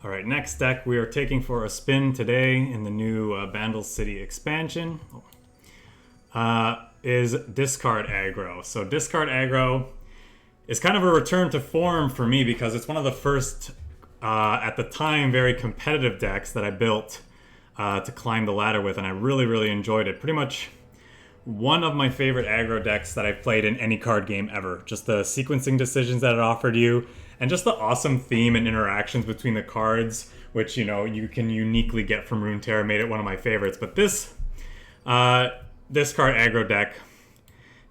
All right, next deck we are taking for a spin today in the new Bandle City expansion is Discard Aggro. So Discard Aggro is kind of a return to form for me because it's one of the first, at the time, very competitive decks that I built to climb the ladder with, and I really, really enjoyed it. Pretty much one of my favorite aggro decks that I've played in any card game ever. Just the sequencing decisions that it offered you, and just the awesome theme and interactions between the cards, which, you know, you can uniquely get from Runeterra, made it one of my favorites. But this discard aggro deck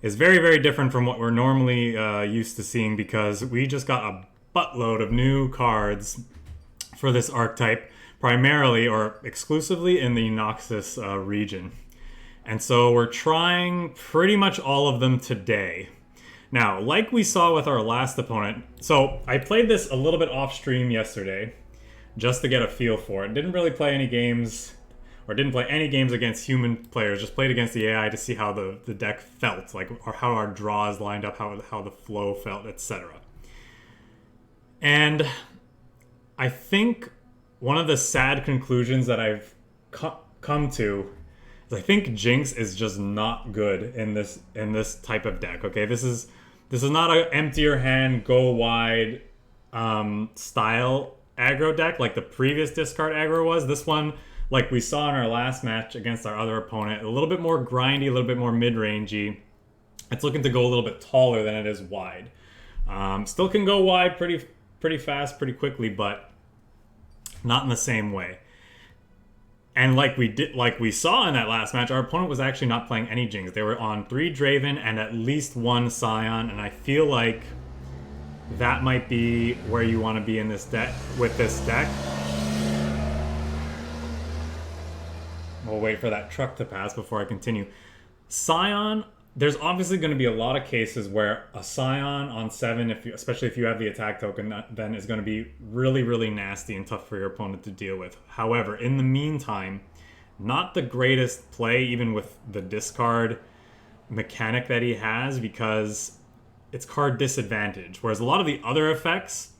is very, very different from what we're normally used to seeing, because we just got a buttload of new cards for this archetype, primarily or exclusively in the Noxus region. And so we're trying pretty much all of them today. Now, like we saw with our last opponent, so I played this a little bit off stream yesterday just to get a feel for it. Didn't really play any games, or didn't play any games against human players, just played against the AI to see how the deck felt, like, or how our draws lined up, how the flow felt, etc. And I think one of the sad conclusions that I've come to, I think Jinx is just not good in this type of deck. Okay, this is not an empty your hand, go wide style aggro deck like the previous discard aggro was. This one, like we saw in our last match against our other opponent, a little bit more grindy, a little bit more mid-rangey. It's looking to go a little bit taller than it is wide. Still can go wide pretty fast, pretty quickly, but not in the same way. And like we saw in that last match, our opponent was actually not playing any Jinx. They were on 3 Draven and at least 1 Sion, and I feel like that might be where you want to be in this deck with this deck. We'll wait for that truck to pass before I continue. Sion, there's obviously going to be a lot of cases where a Sion on 7, especially if you have the attack token, then is going to be really, really nasty and tough for your opponent to deal with. However, in the meantime, not the greatest play, even with the discard mechanic that he has, because it's card disadvantage. Whereas a lot of the other effects,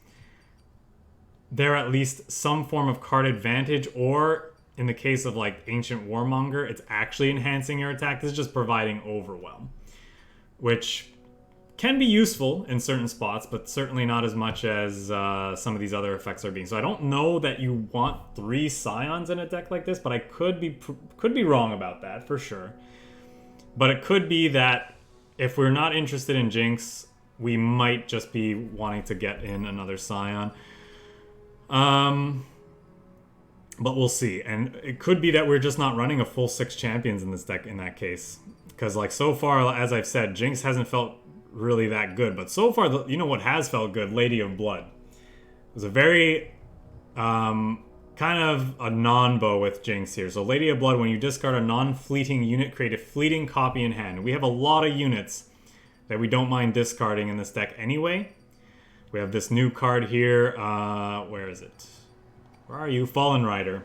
they're at least some form of card advantage, or in the case of like Ancient Warmonger, it's actually enhancing your attack. This is just providing overwhelm, which can be useful in certain spots, but certainly not as much as some of these other effects are being. So I don't know that you want 3 Scions in a deck like this, but I could be wrong about that for sure. But it could be that if we're not interested in Jinx, we might just be wanting to get in another Scion. But we'll see. And it could be that we're just not running a full 6 champions in this deck in that case. Because, like, so far, as I've said, Jinx hasn't felt really that good. But so far, you know what has felt good? Lady of Blood. It was a very, kind of a non-bow with Jinx here. So Lady of Blood, when you discard a non-fleeting unit, create a fleeting copy in hand. We have a lot of units that we don't mind discarding in this deck anyway. We have this new card here. Where is it? Where are you? Fallen Rider.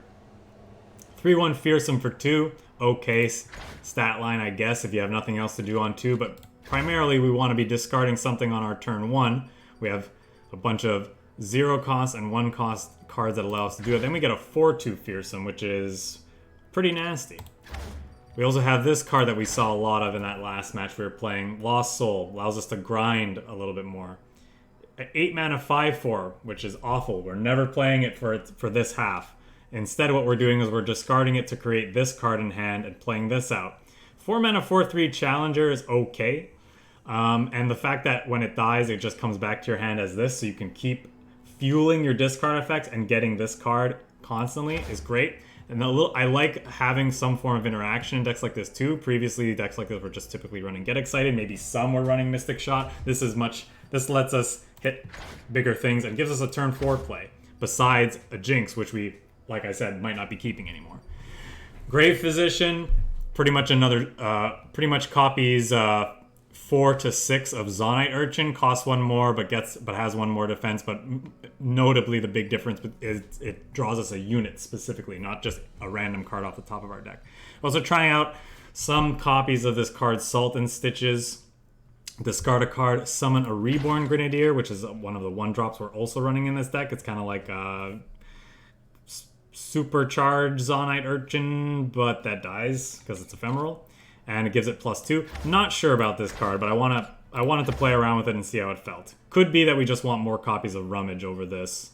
3-1 Fearsome for 2. Okay, stat line, I guess, if you have nothing else to do on 2. But primarily, we want to be discarding something on our turn 1. We have a bunch of 0 cost and 1 cost cards that allow us to do it. Then we get a 4-2 Fearsome, which is pretty nasty. We also have this card that we saw a lot of in that last match we were playing. Lost Soul. Allows us to grind a little bit more. 8 mana 5/4, which is awful. We're never playing it for this half. Instead, what we're doing is we're discarding it to create this card in hand and playing this out. 4 mana 4/3 Challenger is okay. And the fact that when it dies, it just comes back to your hand as this, so you can keep fueling your discard effects and getting this card constantly is great. And I like having some form of interaction in decks like this too. Previously, decks like this were just typically running Get Excited. Maybe some were running Mystic Shot. This lets us hit bigger things and gives us a turn 4 play, besides a Jinx, which we, like I said, might not be keeping anymore. Grave Physician, pretty much copies 4 to 6 of Zonite Urchin, costs 1 more, but has 1 more defense. But notably, the big difference is it draws us a unit specifically, not just a random card off the top of our deck. Also trying out some copies of this card, Salt and Stitches. Discard a card, summon a Reborn Grenadier, which is one of the 1-drops we're also running in this deck. It's kind of like supercharged Zonite Urchin, but that dies because it's ephemeral. And it gives it +2. Not sure about this card, but I wanted to play around with it and see how it felt. Could be that we just want more copies of Rummage over this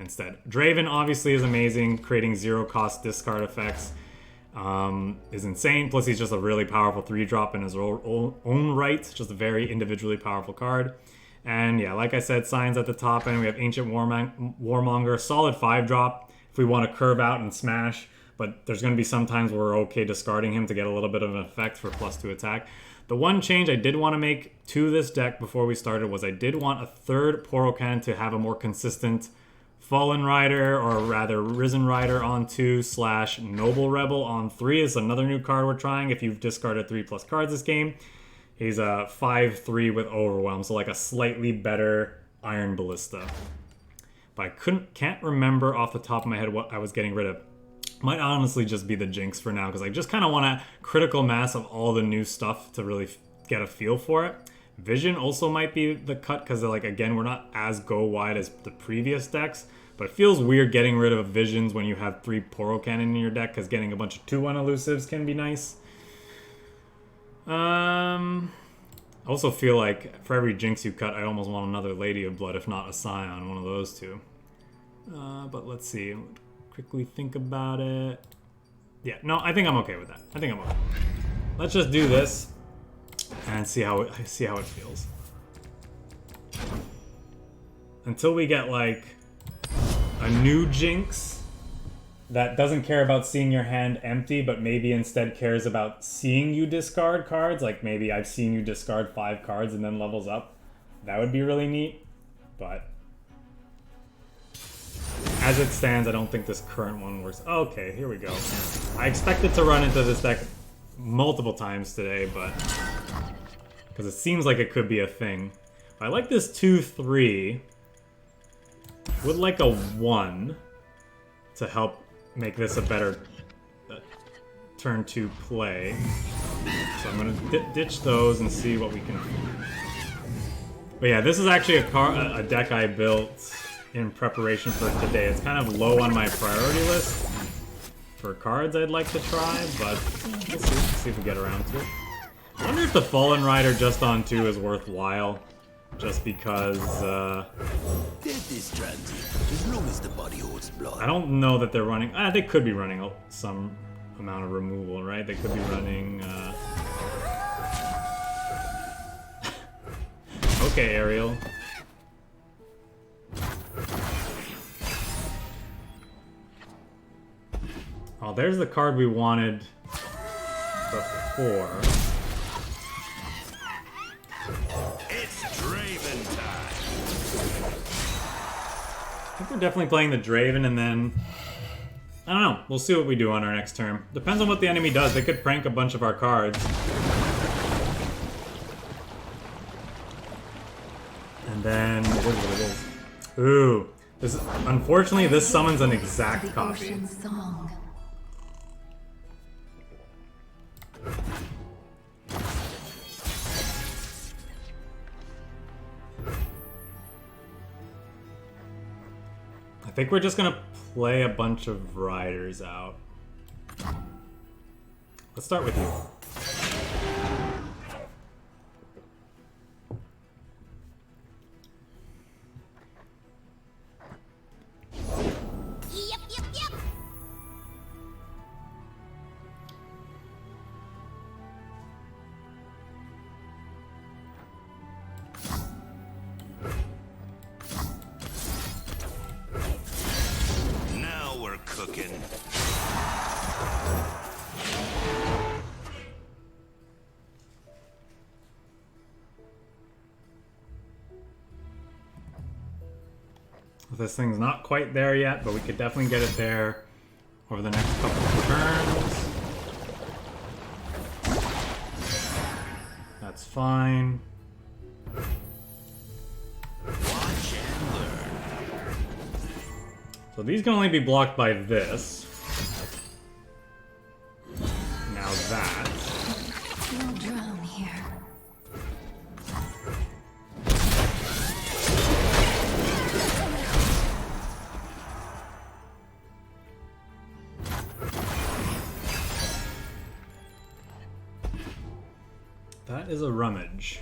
instead. Draven obviously is amazing. Creating 0-cost discard effects is insane. Plus he's just a really powerful 3-drop in his own right. Just a very individually powerful card. And yeah, like I said, Sion's at the top end. We have Ancient Warmonger, solid 5-drop if we want to curve out and smash. But there's going to be some times where we're okay discarding him to get a little bit of an effect for +2 attack. The one change I did want to make to this deck before we started was I did want a third Poro Cannon to have a more consistent Fallen Rider, or rather Risen Rider on 2 / Noble Rebel on 3 is another new card we're trying if you've discarded 3+ cards this game. He's a 5/3 with Overwhelm, so like a slightly better Iron Ballista. But I can't remember off the top of my head what I was getting rid of. Might honestly just be the Jinx for now, because I just kind of want a critical mass of all the new stuff to really get a feel for it. Vision also might be the cut, because like again, we're not as go wide as the previous decks, but it feels weird getting rid of Visions when you have 3 Poro Cannon in your deck, because getting a bunch of 2/1 elusives can be nice. I also feel like for every Jinx you cut, I almost want another Lady of Blood, if not a Sion, one of those two. But let's see. Quickly think about it. Yeah, no, I think I'm okay with that. I think I'm okay. Let's just do this and see how it feels. Until we get like a new Jinx that doesn't care about seeing your hand empty, but maybe instead cares about seeing you discard cards. Like maybe I've seen you discard 5 cards and then levels up. That would be really neat. But as it stands, I don't think this current one works. Okay, here we go. I expected to run into this deck multiple times today, but because it seems like it could be a thing. I like this 2/3 with like a 1 to help make this a better turn 2 play. So I'm gonna ditch those and see what we can do. But yeah, this is actually a deck I built in preparation for today. It's kind of low on my priority list for cards I'd like to try, but we'll see if we get around to it. I wonder if the Fallen Rider just on 2 is worthwhile, just because Death is transient, as long as the body holds blood. I don't know that they're running. They could be running some amount of removal, right? They could be running. Okay, Ariel. Oh, there's the card we wanted before. It's Draven time. I think we're definitely playing the Draven, and then I don't know. We'll see what we do on our next turn. Depends on what the enemy does. They could prank a bunch of our cards. And then it is what it is. Ooh. Unfortunately, this summons an exact copy. I think we're just gonna play a bunch of riders out. Let's start with you. This thing's not quite there yet, but we could definitely get it there over the next couple of turns. That's fine. Watch and learn. So these can only be blocked by this. Now that. You'll drown here. That is a rummage.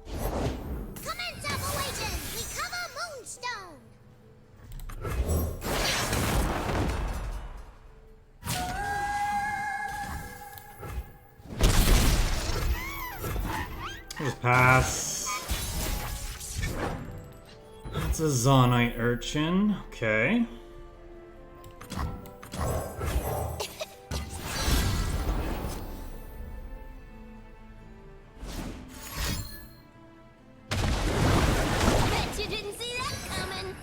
Commence operation! Recover Moonstone! Just pass. That's a Zonite urchin. Okay. Bet you didn't see that coming!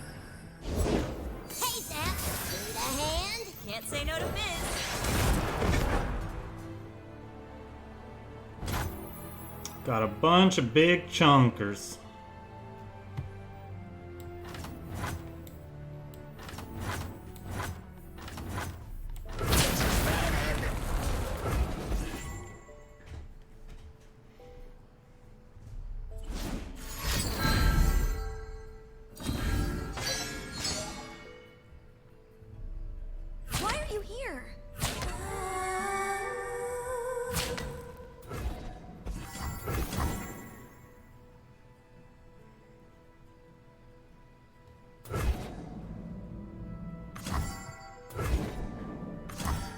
Hey, Zap! Need a hand? Can't say no to Fizz. Got a bunch of big chunkers. Why are you here?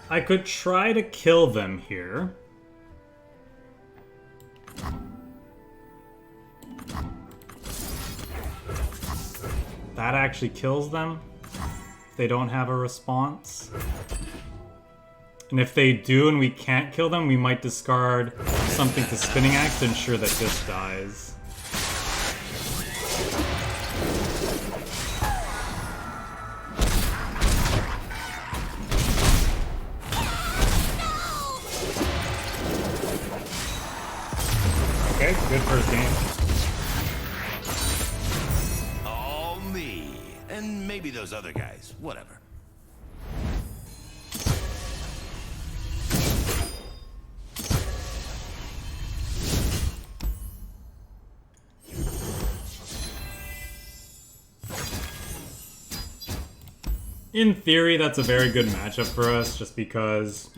I could try to kill them here. That actually kills them if they don't have a response. And if they do and we can't kill them, we might discard something to Spinning Axe to ensure that this dies. Okay, good first game. All me. And maybe those other guys. Whatever. In theory, that's a very good matchup for us, just because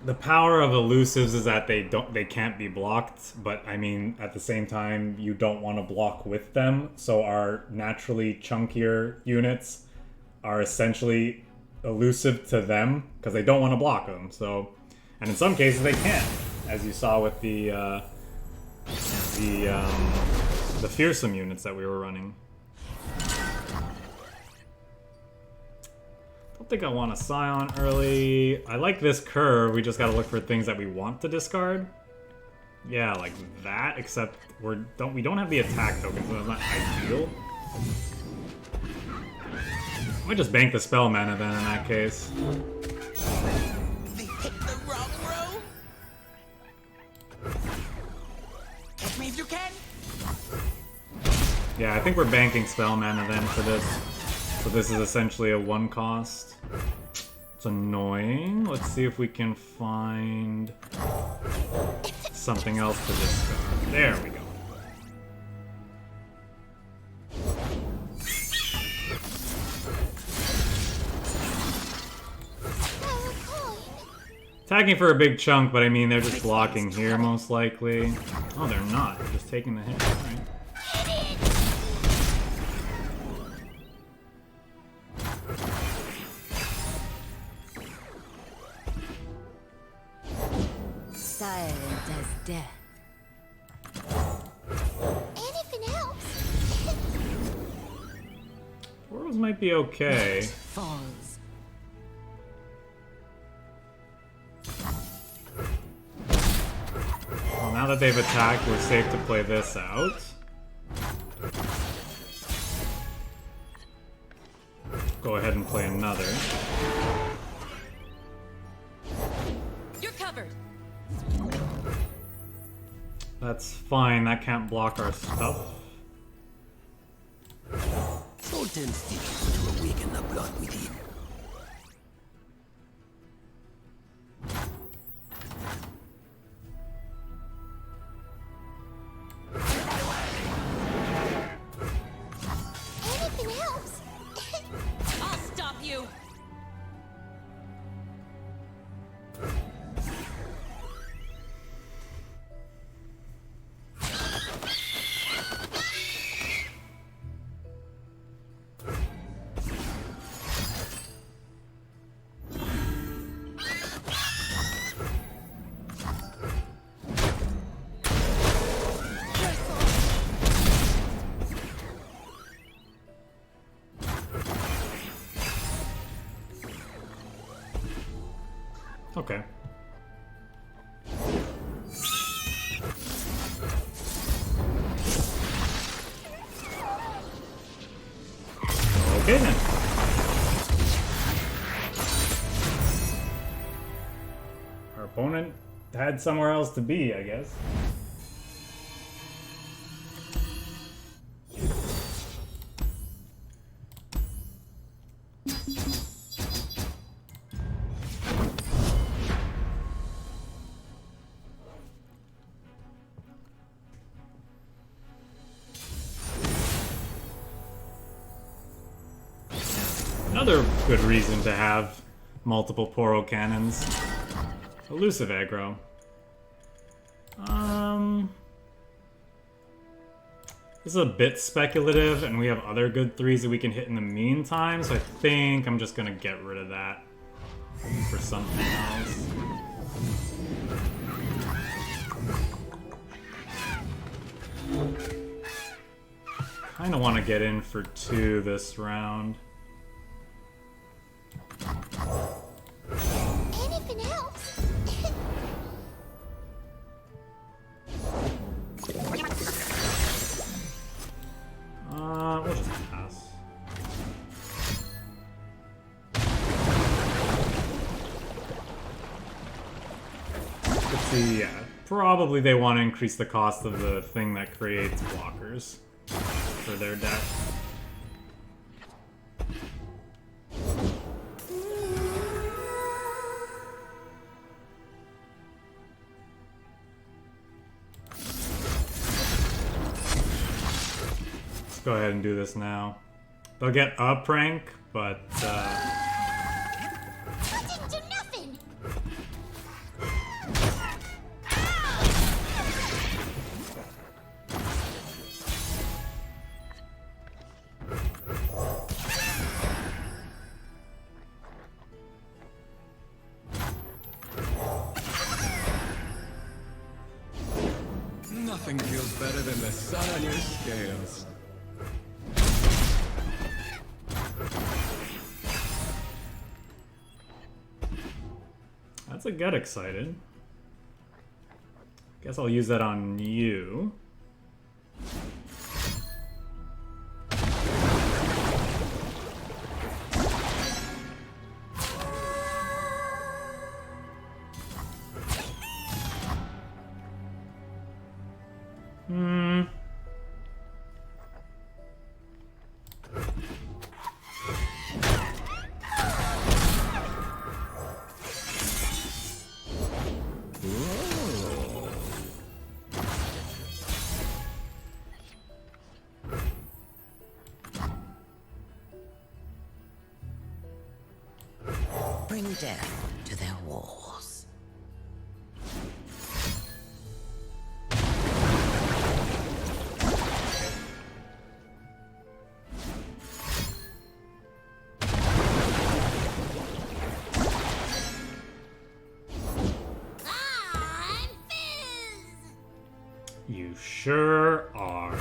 the power of elusives is that they can't be blocked, but I mean at the same time you don't want to block with them, so our naturally chunkier units are essentially elusive to them because they don't want to block them. So, and in some cases they can, as you saw with the fearsome units that we were running. I think I want a Sion early. I like this curve. We just gotta look for things that we want to discard. Yeah, like that, except we don't have the attack token, so it's not ideal. I might just bank the spell mana then in that case. They hit the wrong row? Catch me if you can. Yeah, I think we're banking spell mana then for this. So this is essentially a one cost. It's annoying. Let's see if we can find something else to discard. There we go. Attacking for a big chunk, but I mean they're just blocking here most likely. Oh, they're not. They're just taking the hit. Right? Silent as death. Anything else? Toros might be okay. Falls. Well, now that they've attacked, we're safe to play this out. Go ahead and play another. You're covered. That's fine, that can't block our stuff. Salt and stitches to awaken the blood within. Anything else? I'll stop you. Okay. Okay then. Our opponent had somewhere else to be, I guess. Another good reason to have multiple Poro cannons. Elusive aggro. This is a bit speculative, and we have other good 3s that we can hit in the meantime, so I think I'm just gonna get rid of that for something else. Kinda want to get in for 2 this round. Anything else? We'll just pass. Let's see, yeah. Probably they want to increase the cost of the thing that creates blockers for their deck. Go ahead and do this now. They'll get a prank, but That didn't do nothing. Nothing feels better than the sun on your scales. that's a get excited. Guess I'll use that on you. Bring death to their walls. I'm Fizz! You sure are.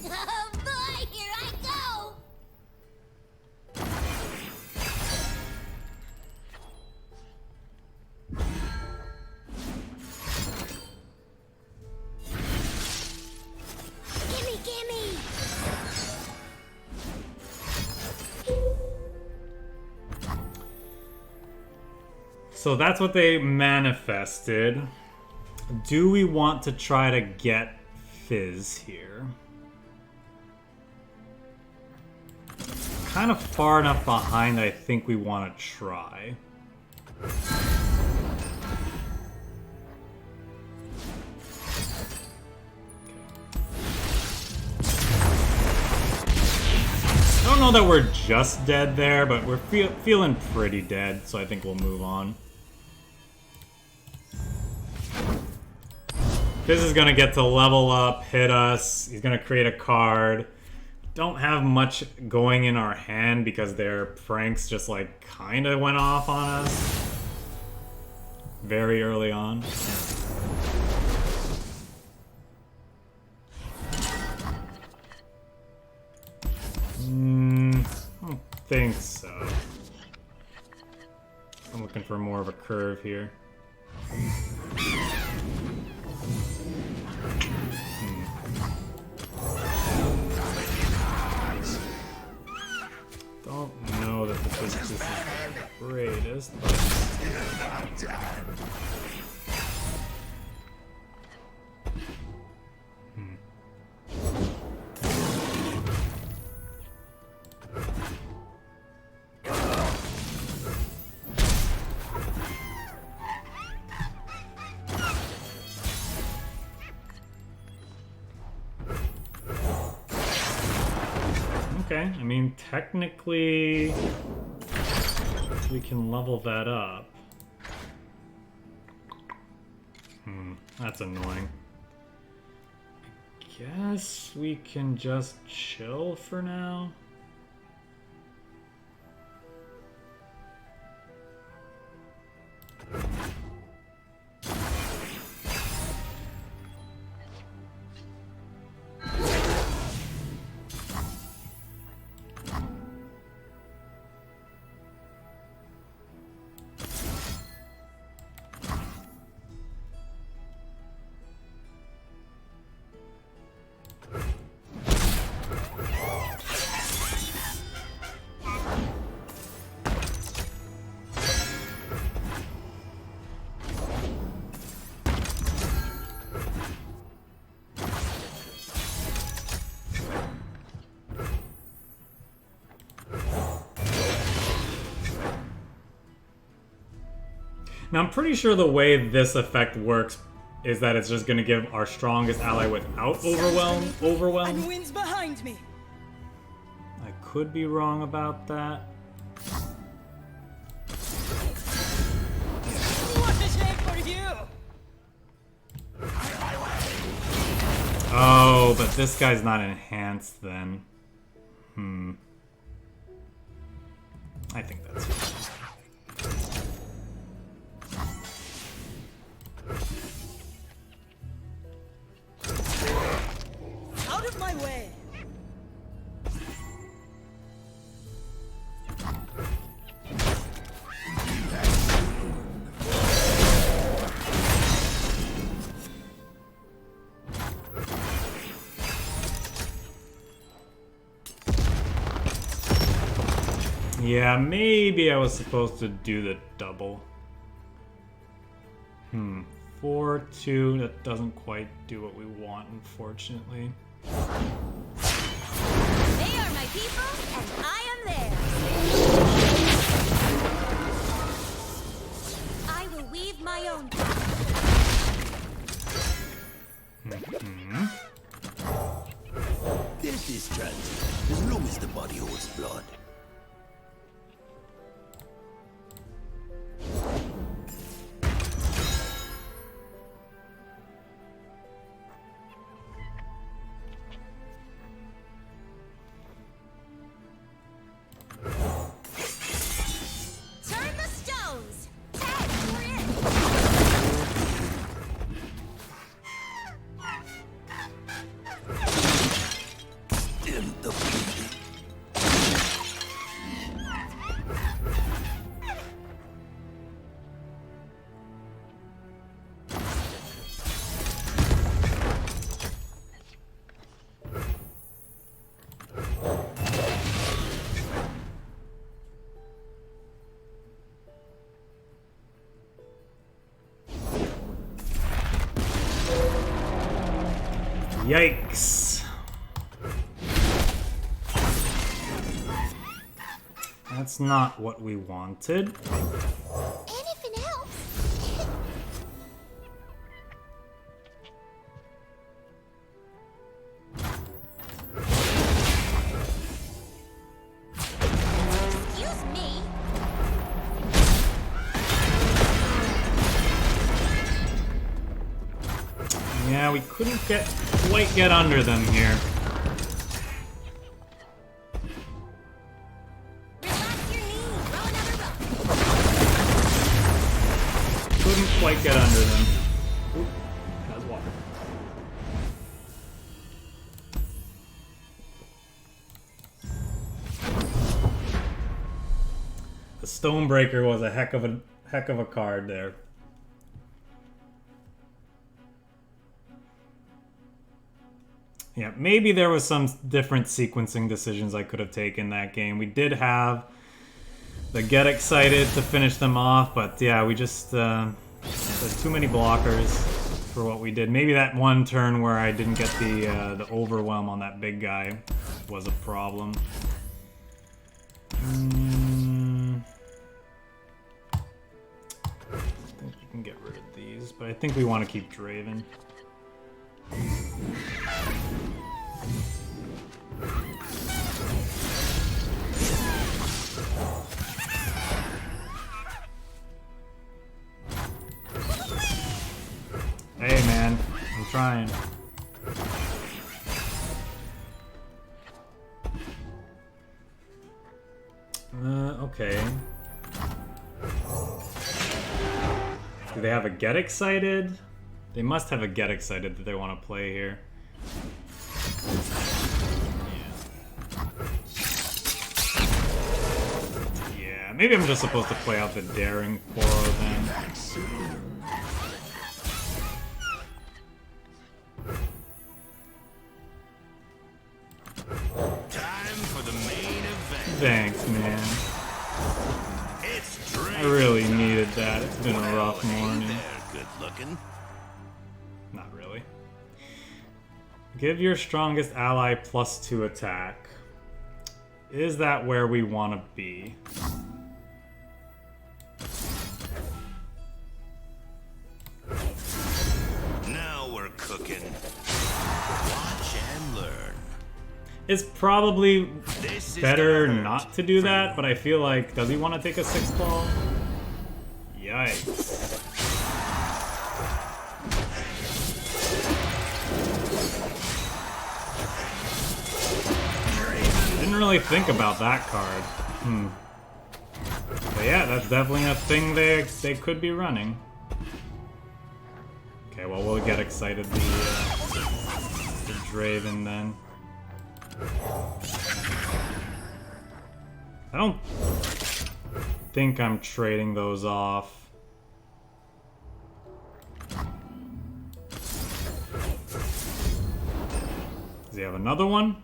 Oh boy, here I go! Gimme, gimme! So that's what they manifested. Do we want to try to get Fizz here? Kind of far enough behind that I think we want to try. I don't know that we're just dead there, but we're feeling pretty dead, so I think we'll move on. Fizz is gonna get to level up, hit us. He's gonna create a card. Don't have much going in our hand because their pranks just like kind of went off on us very early on. I don't think so. I'm looking for more of a curve here. Don't know that this is the greatest, but... Okay, I mean, technically, we can level that up. That's annoying. I guess we can just chill for now. Now, I'm pretty sure the way this effect works is that it's just going to give our strongest ally without overwhelm. And winds behind me. I could be wrong about that. What a shame for you! Oh, but this guy's not enhanced then. I think that's fine. Out of my way! Yeah, maybe I was supposed to do the double. 4-2, that doesn't quite do what we want, unfortunately. They are my people, and I am theirs. I will weave my own path. Death is transient, as long as the body holds blood. Turn the stones. Tag, we're in. In the bleeding. Yikes. That's not what we wanted. Anything else? Excuse me. Yeah, we couldn't quite get under them here. Relax your knees. Row another row. Couldn't quite get under them. Oop, that's water. The Stonebreaker was a heck of a card there. Yeah, maybe there was some different sequencing decisions I could have taken that game. We did have the Get Excited to finish them off, but yeah, we just there's too many blockers for what we did. Maybe that one turn where I didn't get the overwhelm on that big guy was a problem. I think we can get rid of these, but I think we want to keep Draven. Hey man, I'm trying. Okay. Do they have a Get Excited? They must have a Get Excited that they want to play here. Yeah, maybe I'm just supposed to play out the Daring Quarrel then. Time for the main event. Thanks, man. It's I really needed that. It's been a rough morning. Good looking. Not really. Give your strongest ally +2 attack. Is that where we want to be? Now we're cooking. Watch and learn. It's probably This is better gonna hurt. not to do that, but I feel like, does he want to take a 6-ball? Yikes. Didn't really think about that card. But yeah, that's definitely a thing they could be running. Okay, well, we'll get excited the Draven then. I don't think I'm trading those off. Does he have another one?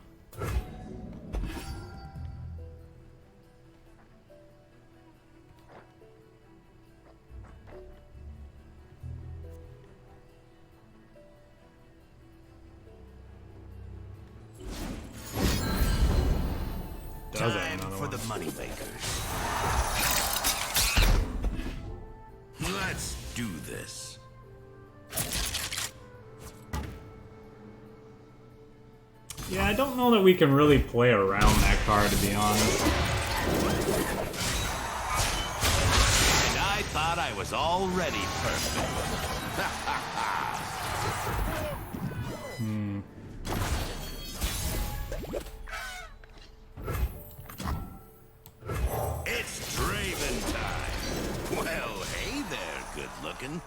Does have Time another for one. the moneymakers. Let's do this. Yeah, I don't know that we can really play around that card, to be honest. And I thought I was already perfect. It's Draven time. Well, hey there, good looking.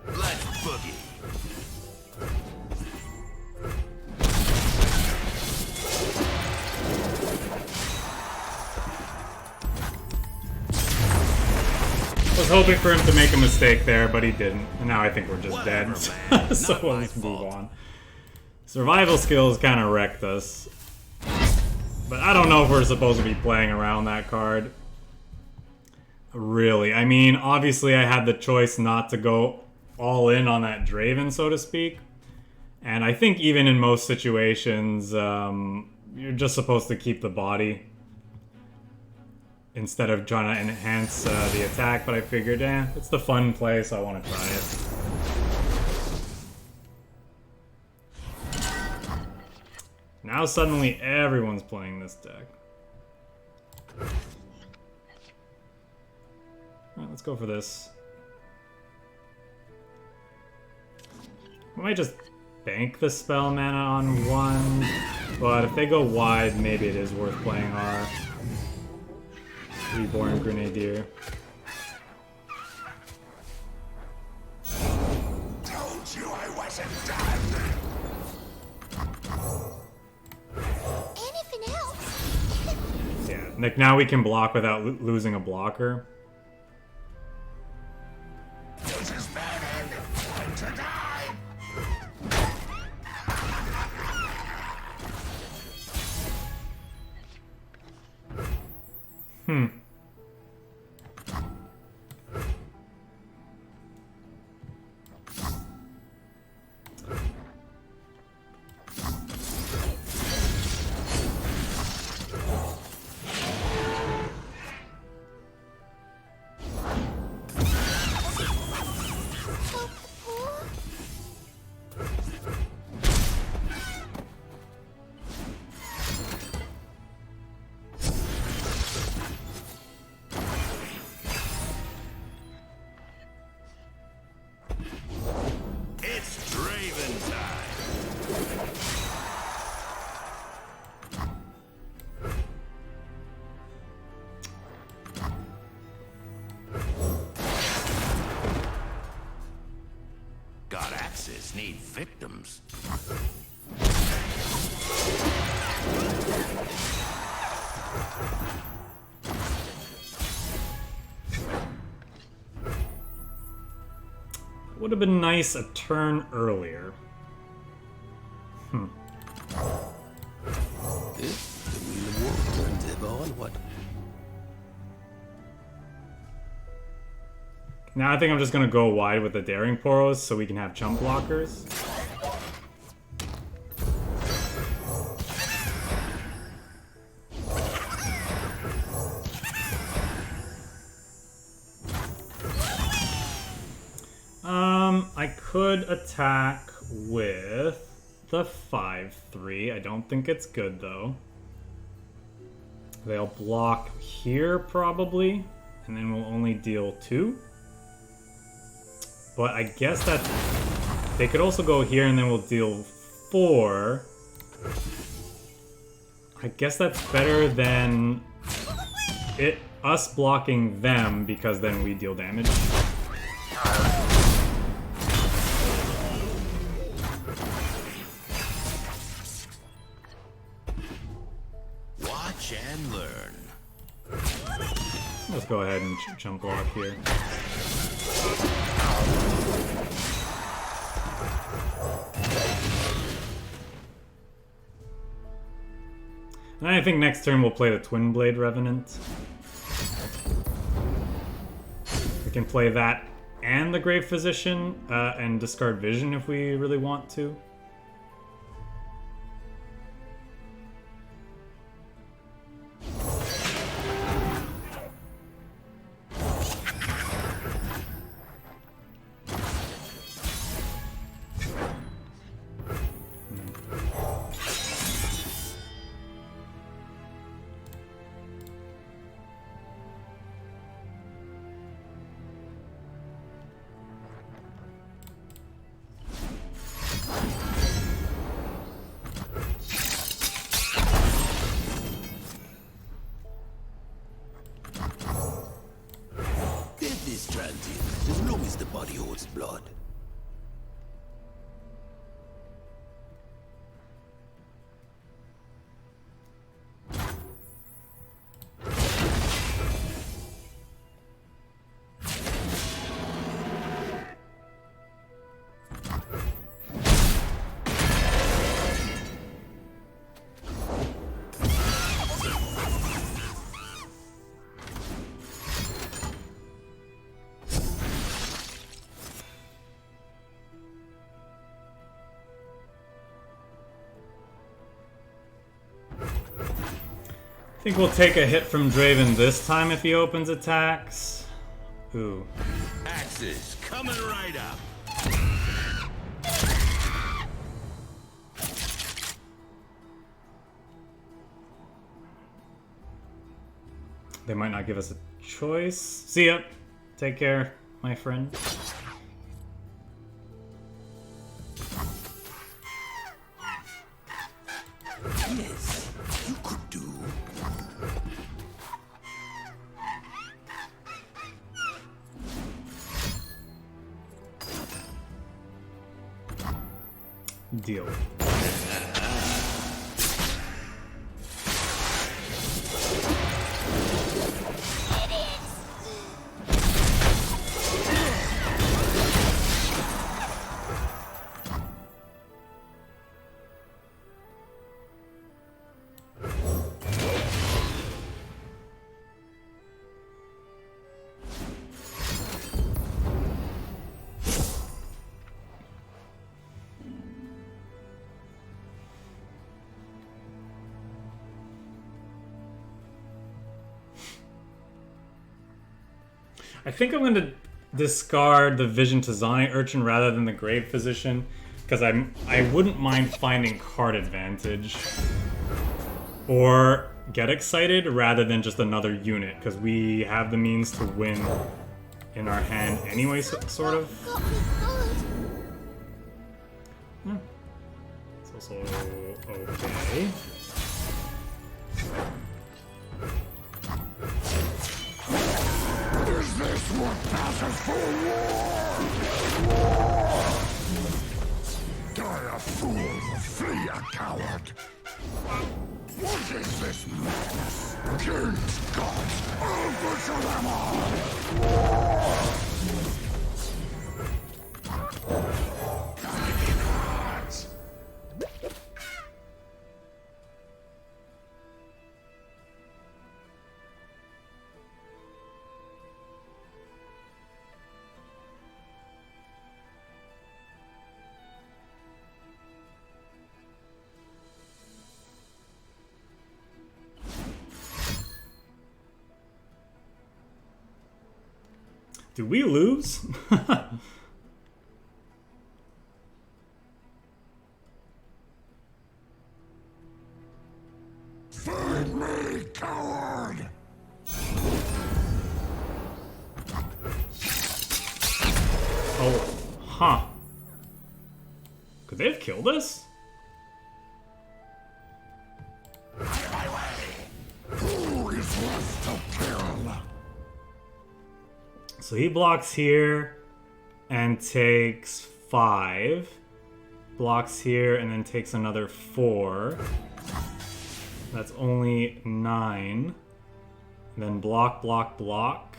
Let's boogie. Was hoping for him to make a mistake there, but he didn't. And now I think we're just Whatever, dead. man. So Not we'll my just move fault. on. Survival skills kind of wrecked us. But I don't know if we're supposed to be playing around that card. Really. I mean, obviously I had the choice not to go all in on that Draven, so to speak. And I think even in most situations, you're just supposed to keep the body instead of trying to enhance the attack. But I figured, it's the fun play, so I want to try it. Now suddenly everyone's playing this deck. Alright, let's go for this. We might just bank the spell mana on one, but if they go wide, maybe it is worth playing our Reborn Grenadier. Told you I wasn't done. Like, now we can block without losing a blocker. It's Draven time. God axes need victims. Would have been nice a turn earlier. If the wheel of war turns ever onward. Now I think I'm just gonna go wide with the Daring Poros so we can have chump blockers. I could attack with the 5/3. I don't think it's good though. They'll block here probably, and then we'll only deal 2. But I guess that they could also go here and then we'll deal 4. I guess that's better than us blocking them, because then we deal damage. Watch and learn. Let's go ahead and chump block here. And I think next turn we'll play the Twin Blade Revenant. We can play that and the Grave Physician and discard Vision if we really want to. Death is transient, as long as the body holds blood. I think we'll take a hit from Draven this time if he opens attacks. Ooh. Axes coming right up. They might not give us a choice. See ya. Take care, my friend. Yes, you could do. Deal. I think I'm going to discard the Vision to Zani Urchin rather than the Grave Physician, because I wouldn't mind finding card advantage. Or get excited rather than just another unit, because we have the means to win in our hand anyway, sort of. Got me good. Yeah. It's also okay. Is this what passes for war? Die a fool, flee a coward. What is this madness? Kings, gods, I'll butcher them all! Gods! Do we lose? Find me, coward! Oh, huh. Could they have killed us? Who is left to kill? So he blocks here and takes 5. Blocks here and then takes another 4. That's only 9. Then block, block, block.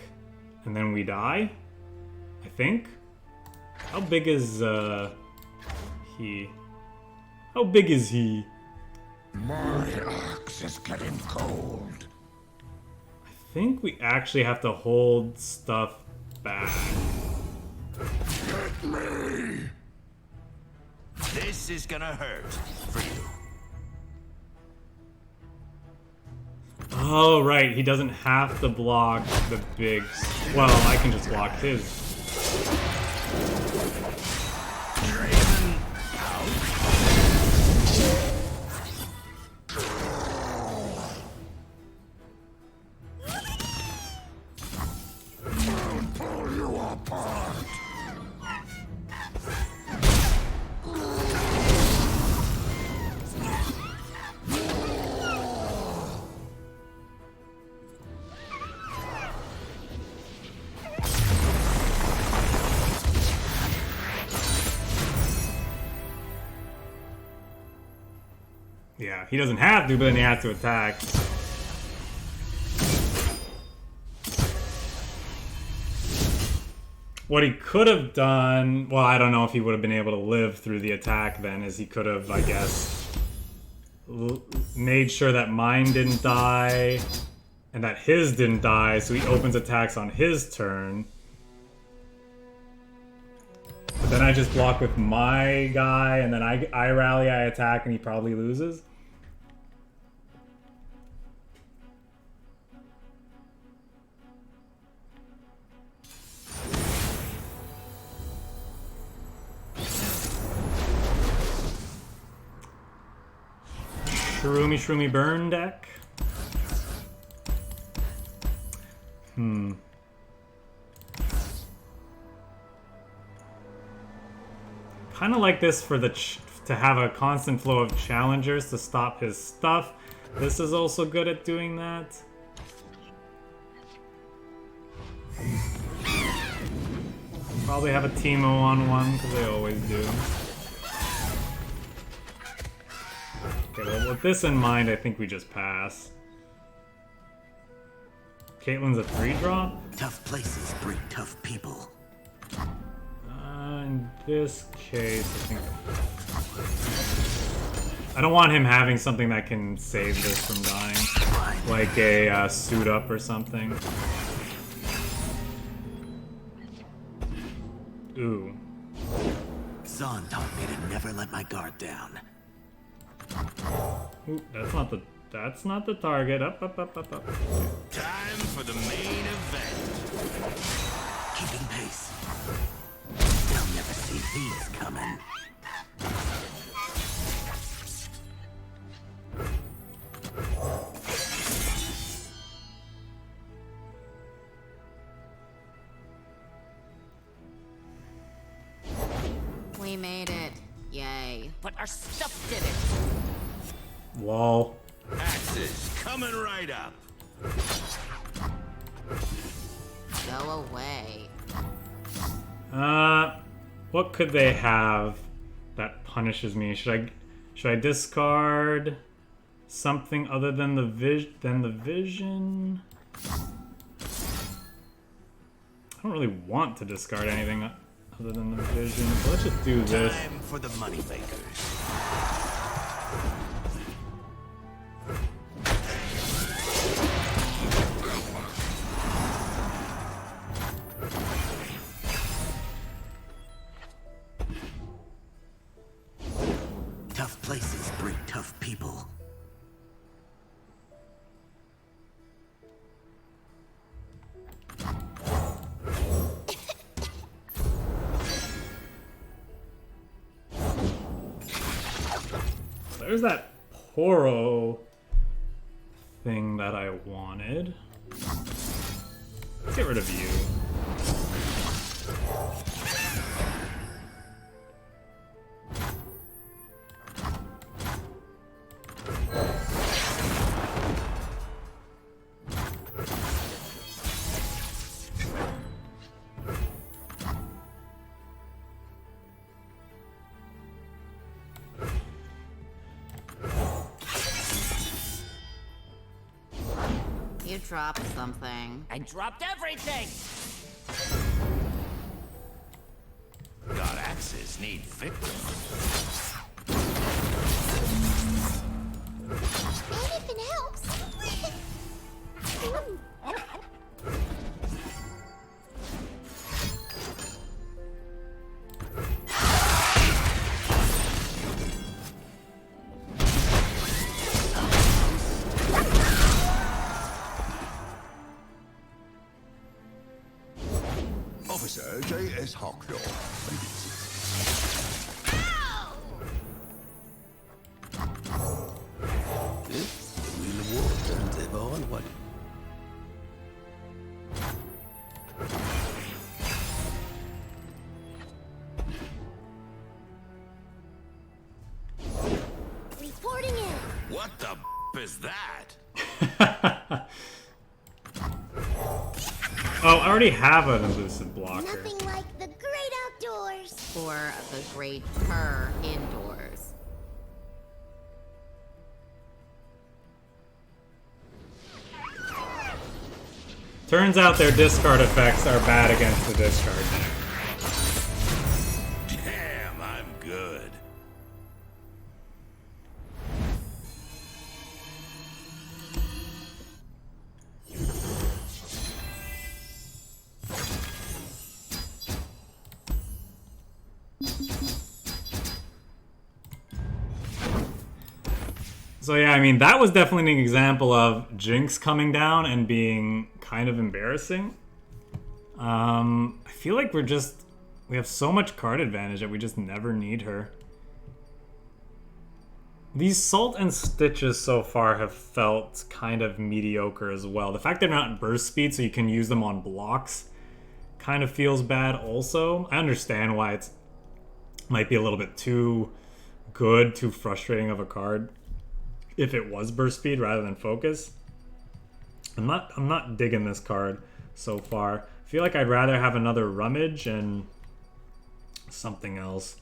And then we die, I think. How big is he? How big is he? My axe is getting cold. I think we actually have to hold stuff back. Get me! This is gonna hurt for you. Oh, right. He doesn't have to block the big... Well, I can just block his. Draven out. I'll pull you apart! Yeah, he doesn't have to, but then he has to attack. What he could have done... Well, I don't know if he would have been able to live through the attack then, as he could have, I guess, made sure that mine didn't die, and that his didn't die, so he opens attacks on his turn. But then I just block with my guy, and then I rally, I attack, and he probably loses. Shroomy burn deck. Kind of like this for the to have a constant flow of challengers to stop his stuff. This is also good at doing that. Probably have a Teemo on one because they always do. Okay, well, with this in mind, I think we just pass. Caitlyn's a 3-drop. Tough places breed tough people. In this case, I think... I don't want him having something that can save this from dying. Like a suit up or something. Ooh. Sion taught me to never let my guard down. Ooh, that's not the target. Up. Time Time for the main event. Keeping pace. They'll never see these coming. We made it. Yay. But our stuff did it. Lol. Axes coming right up. Go away. What could they have that punishes me? Should I discard something other than the vision? I don't really want to discard anything other than the vision. So let's just do this. Time for the moneymakers. Tough places breed tough people. There's that Poro thing that I wanted. Let's get rid of you. You dropped something. I dropped everything. God, axes need victims. Anything helps. Officer J.S. Hawklaw. The wheel of war turns ever onward. Reporting in. What the is that? Oh, I already have an elusive blocker. Nothing like the great outdoors. Or the great her indoors. Turns out their discard effects are bad against the discard deck. Damn, I'm good. So yeah, I mean, that was definitely an example of Jinx coming down and being kind of embarrassing. I feel like we have so much card advantage that we just never need her. These Salt and Stitches so far have felt kind of mediocre as well. The fact they're not burst speed so you can use them on blocks kind of feels bad also. I understand why it's might be a little bit too good, too frustrating of a card if it was burst speed rather than focus. I'm not digging this card so far. I feel like I'd rather have another Rummage and something else.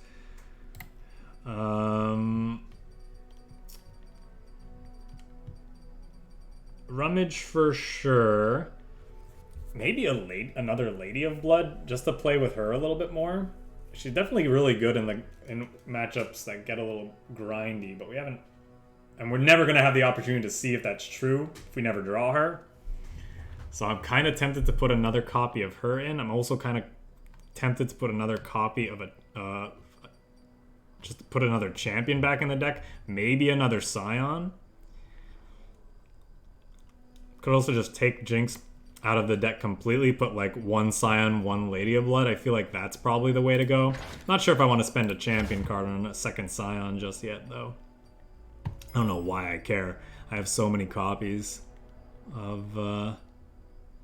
Rummage for sure. Maybe another Lady of Blood just to play with her a little bit more. She's definitely really good in matchups that get a little grindy, but we haven't. And we're never going to have the opportunity to see if that's true if we never draw her. So I'm kind of tempted to put another copy of her in. I'm also kind of tempted to put another copy of just to put another champion back in the deck. Maybe another Sion. Could also just take Jinx out of the deck completely, put like 1 Sion, 1 Lady of Blood. I feel like that's probably the way to go. Not sure if I want to spend a champion card on a second Sion just yet, though. I don't know why I care. I have so many copies of the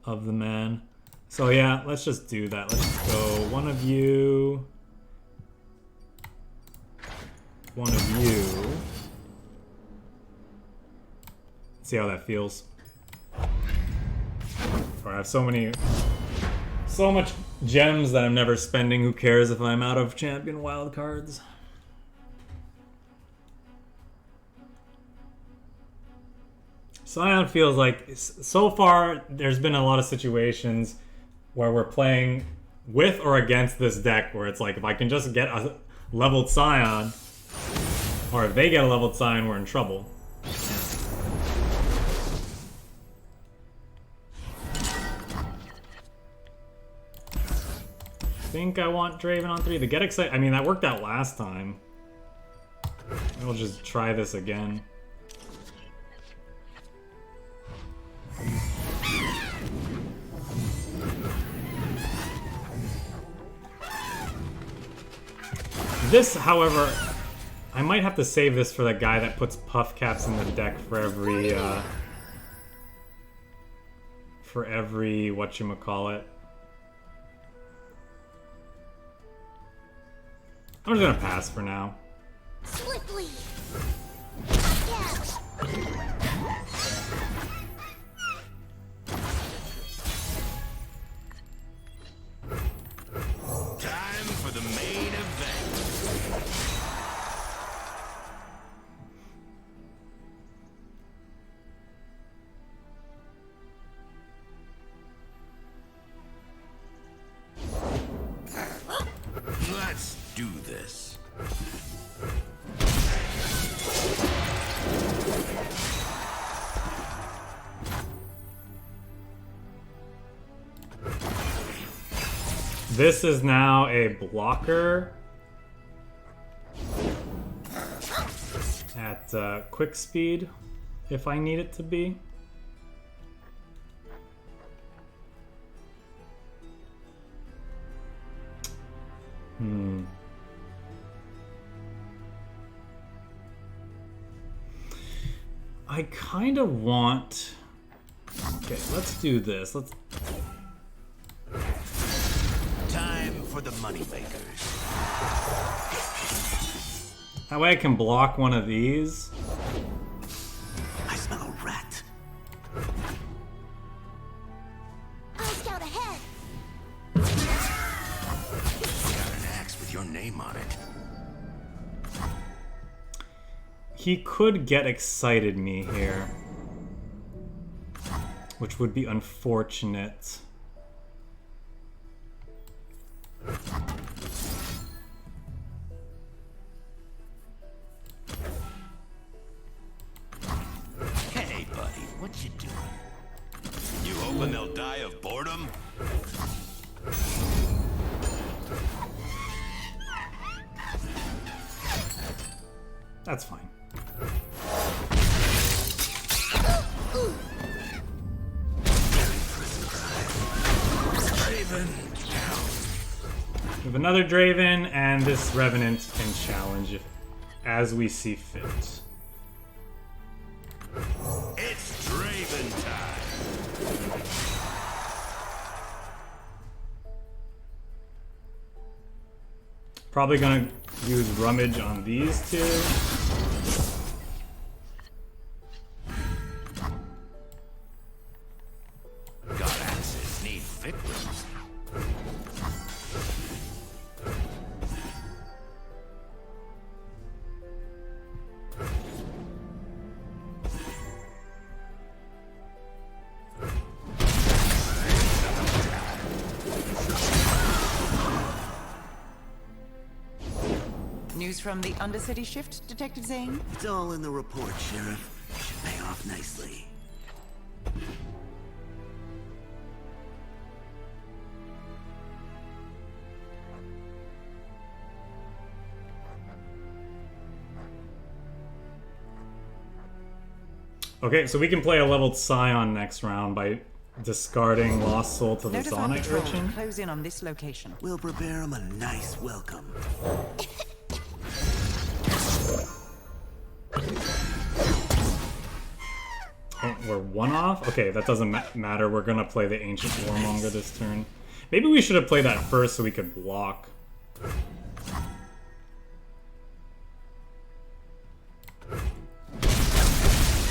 man. So yeah, let's just do that. Let's just go one of you. One of you. See how that feels. Or I have so much gems that I'm never spending. Who cares if I'm out of champion wild cards? Sion feels like, so far, there's been a lot of situations where we're playing with or against this deck where it's like, if I can just get a leveled Sion, or if they get a leveled Sion, we're in trouble. I think I want Draven on 3. The get excited. I mean, that worked out last time. We'll just try this again. This, however, I might have to save this for the guy that puts puff caps in the deck for every whatchamacallit. I'm just gonna pass for now. Swiftly. Time for the main event. Let's do this. This is now a blocker at quick speed, if I need it to be. I kind of want... Okay, let's do this. Let's... Time for the moneymakers. That way I can block one of these. I smell a rat. I'll scout ahead. Got an axe with your name on it. He could get excited me here, which would be unfortunate. Hey, buddy, what you doing? You hoping they'll die of boredom? That's fine. Draven. We have another Draven, and this Revenant can challenge as we see fit. It's Draven time. Probably gonna use Rummage on these two. God axes need victims. News from the Undercity shift, Detective Zane? It's all in the report, Sheriff. Should pay off nicely. Okay, so we can play a leveled Sion next round by discarding Lost Soul to the Notify Sonic patrol. Urchin. Close in on this location. We'll prepare him a nice welcome. Oh, we're one off? Okay, that doesn't matter. We're gonna play the Ancient Warmonger this turn. Maybe we should have played that first so we could block.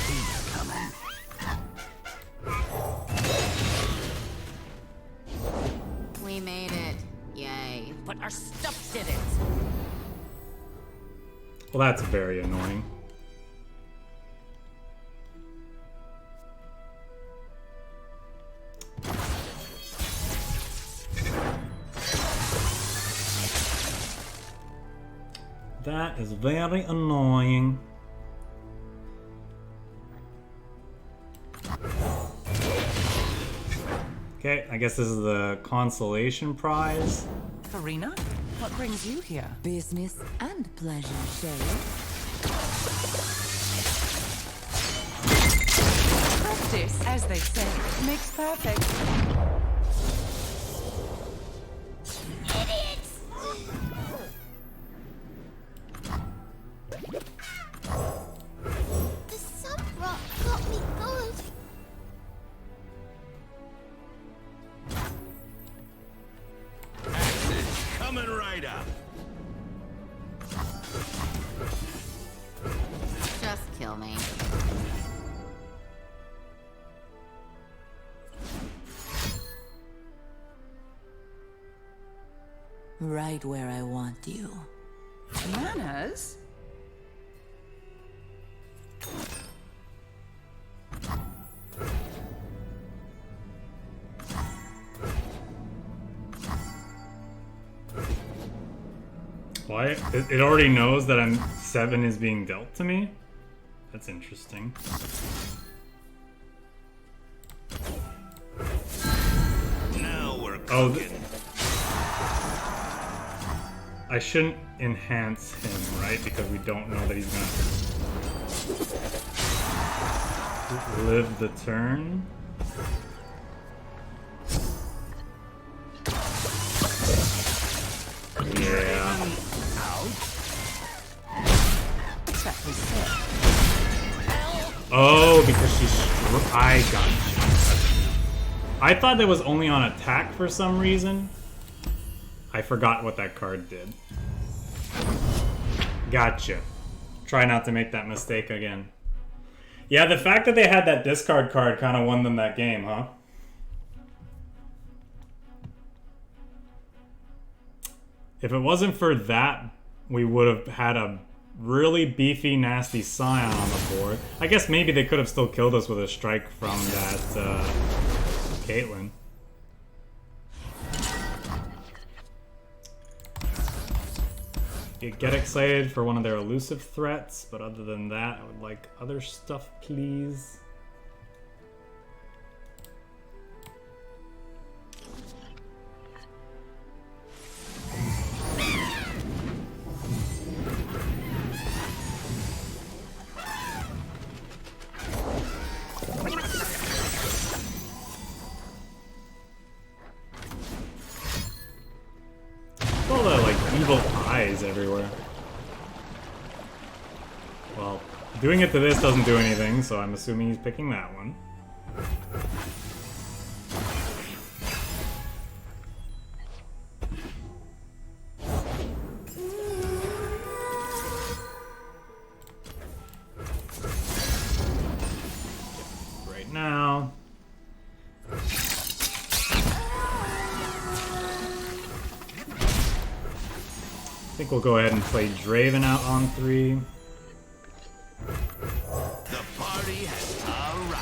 He's coming. We made it. Yay. But our stuff didn't. Well, that's very annoying. That is very annoying. Okay, I guess this is the consolation prize. Karina, what brings you here? Business and pleasure, Shay. Practice, as they say, makes perfect. Idiots! The sub rock got me good. Axes coming right up. Just kill me. Right where I want you. Manners? Why? It already knows that 7 is being dealt to me? That's interesting. Now we're Oh, cooking. I shouldn't enhance him, right? Because we don't know that he's gonna live the turn. Yeah. That was sick. Oh, because she's... I got you. I thought that was only on attack for some reason. I forgot what that card did. Gotcha. Try not to make that mistake again. Yeah, the fact that they had that discard card kind of won them that game, huh? If it wasn't for that, we would have had a really beefy, nasty Sion on the board. I guess maybe they could have still killed us with a strike from that Caitlyn. You get excited for one of their elusive threats, but other than that, I would like other stuff, please. All the like evil eyes everywhere. Well, doing it to this doesn't do anything, so I'm assuming he's picking that one. Right now. I think we'll go ahead and play Draven out on 3. The party has arrived.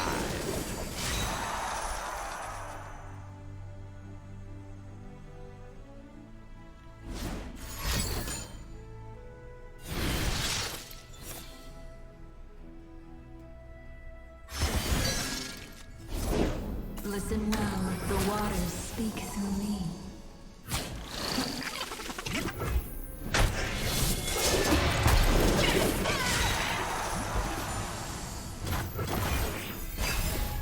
Listen well, the waters speak through me.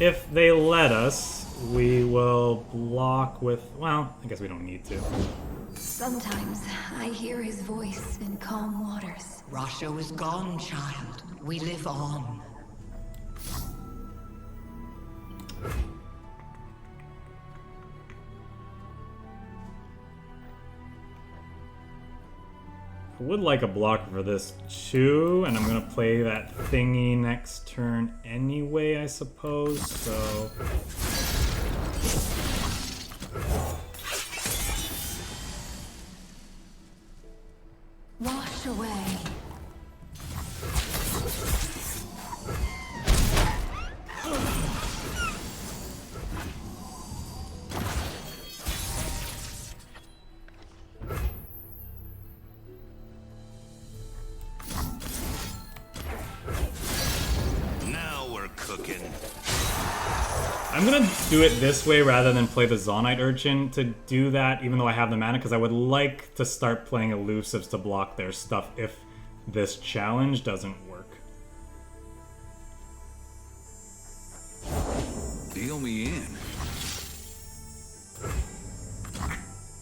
if they let us, we will block with... Well, I guess we don't need to. Sometimes I hear his voice in calm waters. Rasho is gone, child. We live on. I would like a blocker for this too, and I'm gonna play that thingy next turn anyway, I suppose, so... Wash away. Now we're cooking. I'm gonna do it this way rather than play the Zonite Urchin to do that, even though I have the mana, because I would like to start playing elusives to block their stuff if this challenge doesn't work. Deal me in.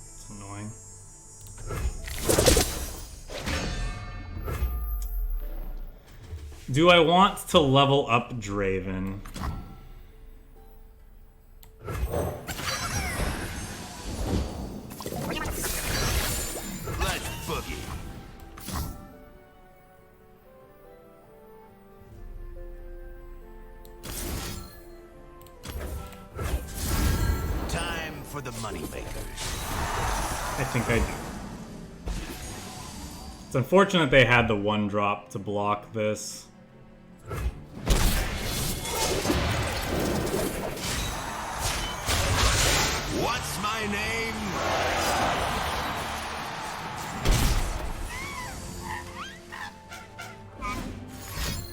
It's annoying. Do I want to level up Draven? Let's boogie. Time for the moneymakers. I think I do. It's unfortunate they had the 1-drop to block this. What's my name?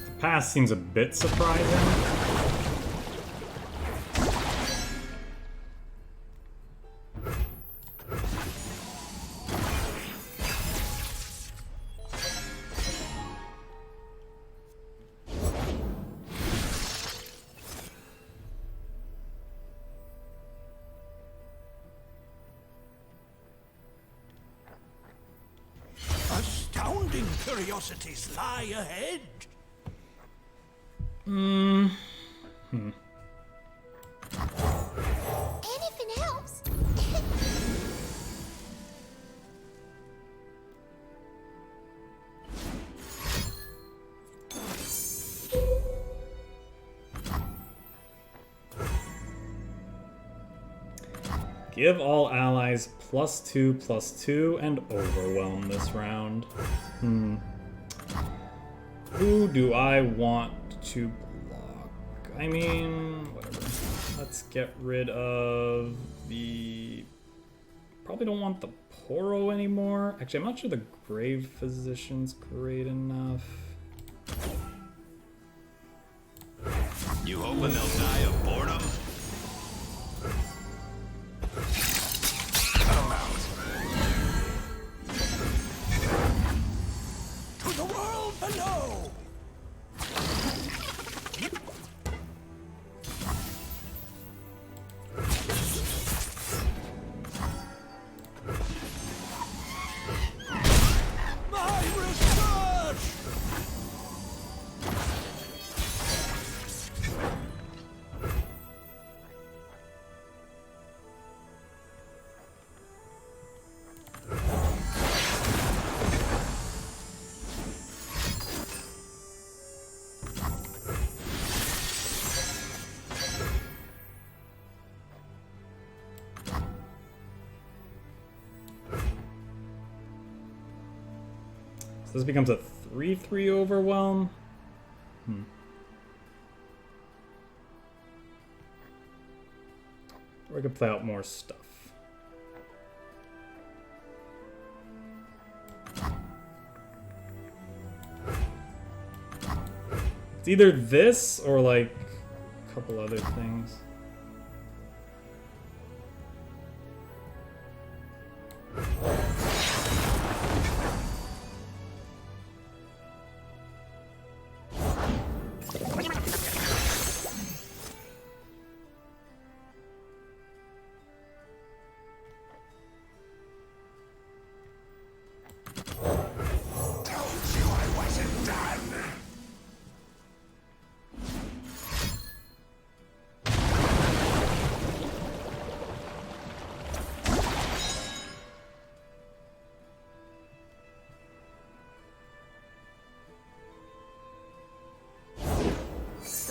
The pass seems a bit surprising. Astounding curiosities lie ahead. Anything helps. Give all allies +2/+2 and overwhelm this round. Who do I want to block? I mean, whatever. Let's get rid of the... Probably don't want the Poro anymore. Actually, I'm not sure the Grave Physician's great enough. You hoping they'll die of boredom? To the world below! My research! So this becomes a 3/3 overwhelm. Or I could play out more stuff. It's either this or like a couple other things.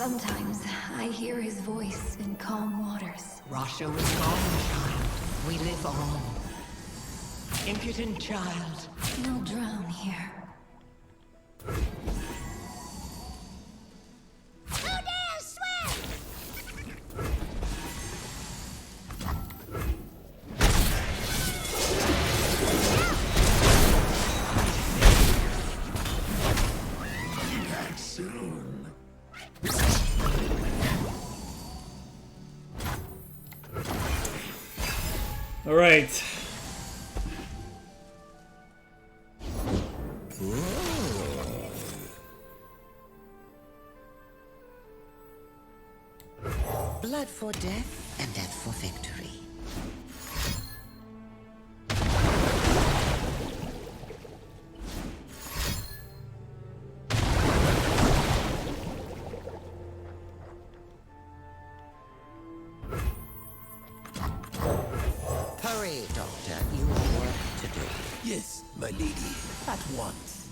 Sometimes I hear his voice in calm waters. Rasha was gone, child. We live on. Impudent child. No drown here. Who dares swim? Back soon. All right. Blood for death and death for victory. Hurry, Doctor. You have work to do. Yes, my lady. At once.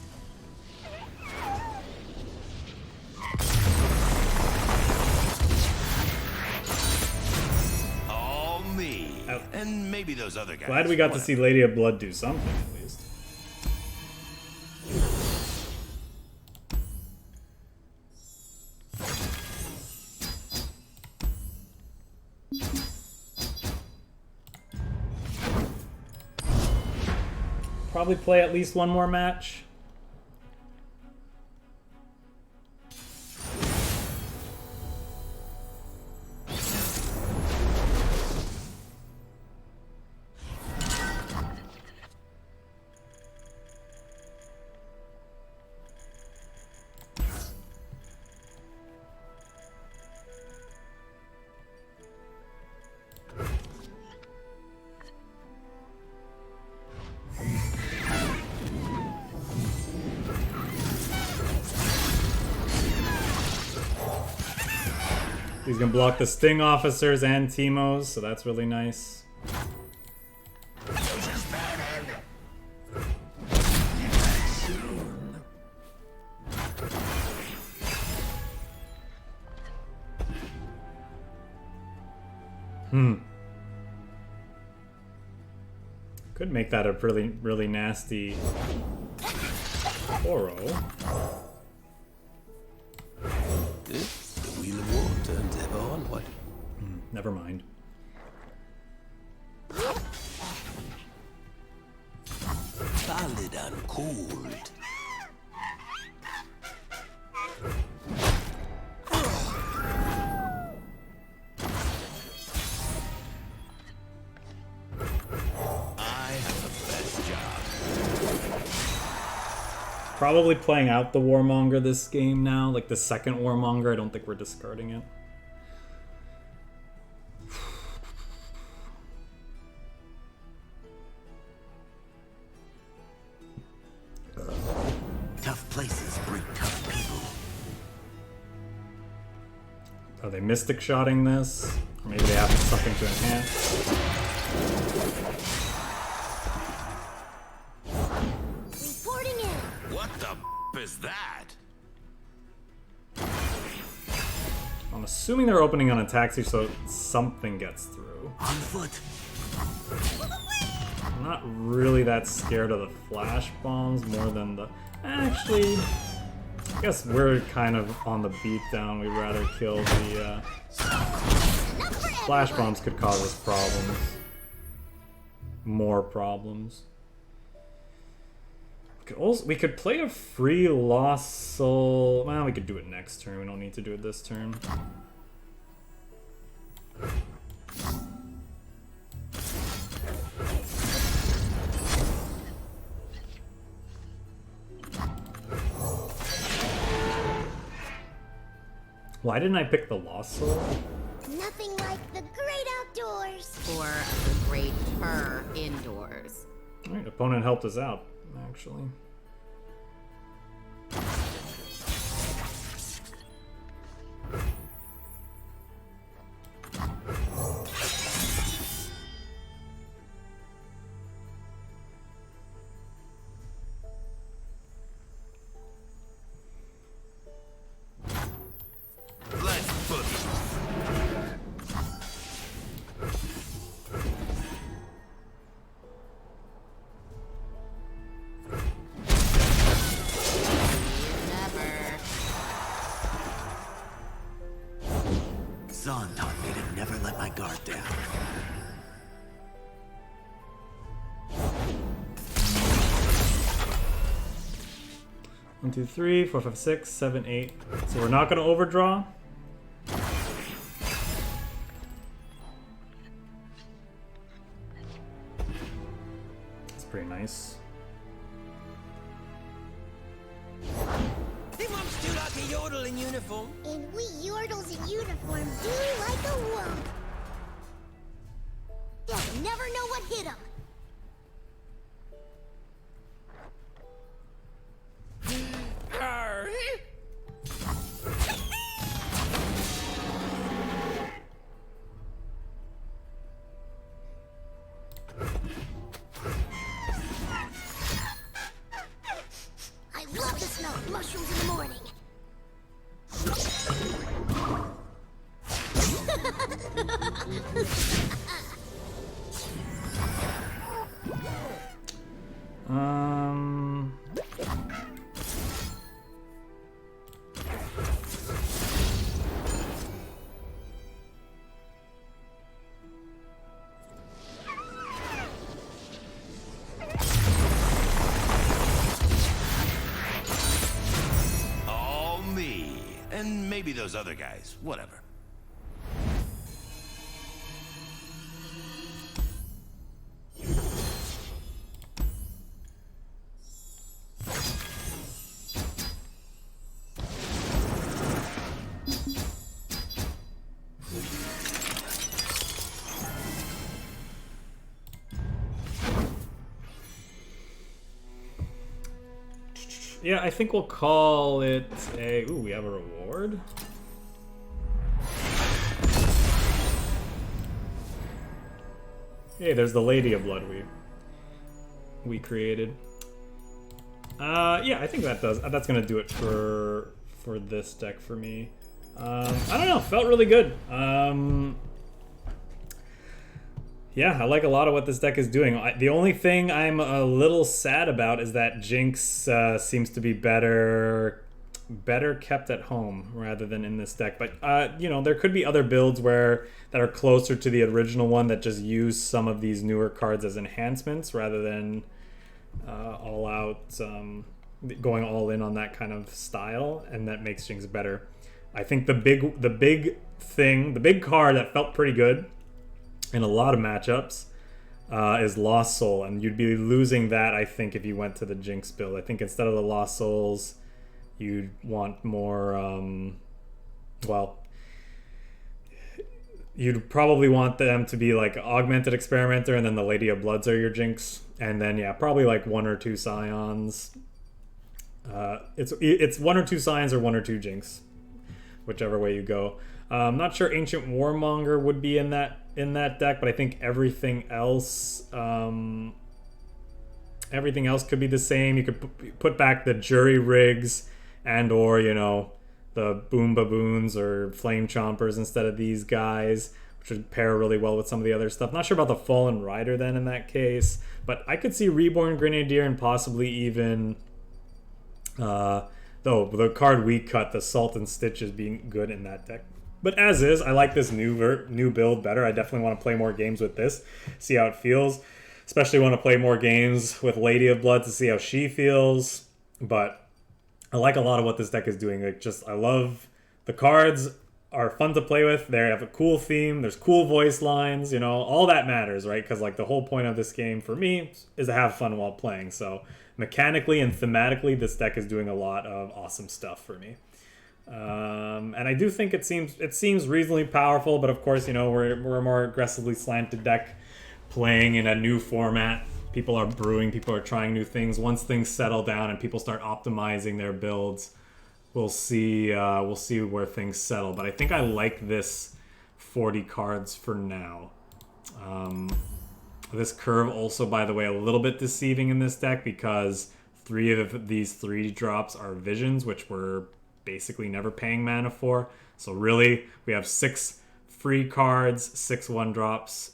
All me. Oh. And maybe those other guys. Glad we got to see Lady of Blood do something at least. Probably play at least one more match. He's gonna block the Sting officers and Teemos, so that's really nice. Could make that a really nasty Oro. The wheel of war turns ever onward. Never mind. Solid and cold. I have the best job. Probably playing out the Warmonger this game now, like the second Warmonger. I don't think we're discarding it. Tough places breed tough people. Are they Mystic Shotting this? Or maybe they have something to enhance. Reporting in. What the is that? I'm assuming they're opening on a taxi, so something gets through. On foot. I'm not really that scared of the flash bombs more than the... Actually, I guess we're kind of on the beatdown. We'd rather kill the... Flash bombs could cause us problems. More problems. We could play a free Lost Soul. Well, we could do it next turn. We don't need to do it this turn. Why didn't I pick the Lost Soul? Nothing like the great outdoors. For the greater indoors. Alright, opponent helped us out, actually. Sion taught me to never let my guard down. 1, 2, 3, 4, 5, 6, 7, 8. So we're not going to overdraw. That's pretty nice. They mums do like a yodel in uniform. And we yordles in uniform do like a wolf. They'll never know what hit them. I love the smell of mushrooms in the morning. Um... All me. And maybe those other guys. Whatever. Yeah, I think we'll call it a... Ooh, we have a reward? Hey, there's the Lady of Blood we created. Yeah, I think that's gonna do it for this deck for me. I don't know, felt really good. Yeah, I like a lot of what this deck is doing. The only thing I'm a little sad about is that Jinx seems to be better kept at home rather than in this deck. But you know, there could be other builds that are closer to the original one that just use some of these newer cards as enhancements rather than all out going all in on that kind of style, and that makes Jinx better. I think the big card that felt pretty good in a lot of matchups is Lost Soul, and you'd be losing that, I think, if you went to the Jinx build. I think instead of the Lost Souls, you'd want more, well, you'd probably want them to be like Augmented Experimenter, and then the Lady of Bloods are your Jinx, and then, yeah, probably like 1 or 2 Scions. It's 1 or 2 Scions or 1 or 2 Jinx, whichever way you go. I'm not sure Ancient Warmonger would be in that deck, but I think everything else could be the same. You could put back the Jury Rigs and/or, you know, the Boom Baboons or Flame Chompers instead of these guys, which would pair really well with some of the other stuff. Not sure about the Fallen Rider then in that case, but I could see Reborn Grenadier and possibly even though the card we cut, the Salt and Stitches, being good in that deck. But as is, I like this new build better. I definitely want to play more games with this, see how it feels. Especially want to play more games with Lady of Blood to see how she feels. But I like a lot of what this deck is doing. I love the cards are fun to play with. They have a cool theme. There's cool voice lines. You know, all that matters, right? Because like the whole point of this game for me is to have fun while playing. So mechanically and thematically, this deck is doing a lot of awesome stuff for me. And I do think it seems reasonably powerful, but of course, you know, we're a more aggressively slanted deck playing in a new format. People are brewing, people are trying new things. Once things settle down and people start optimizing their builds, we'll see where things settle. But I think I like this 40 cards for now. This curve also, by the way, a little bit deceiving in this deck because 3 of these 3 drops are visions, which we're basically never paying mana for. So really, we have 6 free cards, 6 1-drops,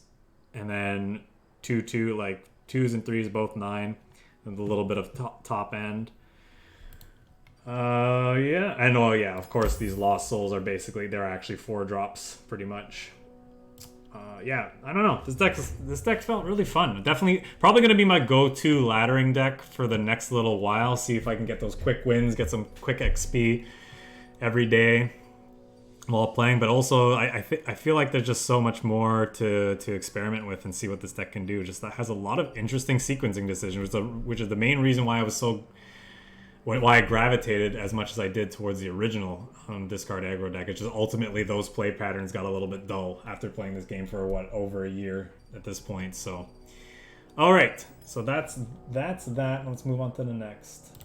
and then 2/2, like 2s and 3s, both 9, and a little bit of top end. Yeah. And oh yeah, of course these Lost Souls are basically, they're actually 4 drops, pretty much. Yeah, I don't know. This deck felt really fun. Definitely, probably going to be my go-to laddering deck for the next little while. See if I can get those quick wins, get some quick XP every day while playing. But also, I feel like there's just so much more to experiment with and see what this deck can do. Just that has a lot of interesting sequencing decisions, which is the main reason why why I gravitated as much as I did towards the original discard aggro deck. It's just ultimately those play patterns got a little bit dull after playing this game for what, over a year at this point. So, all right, so that's that. Let's move on to the next.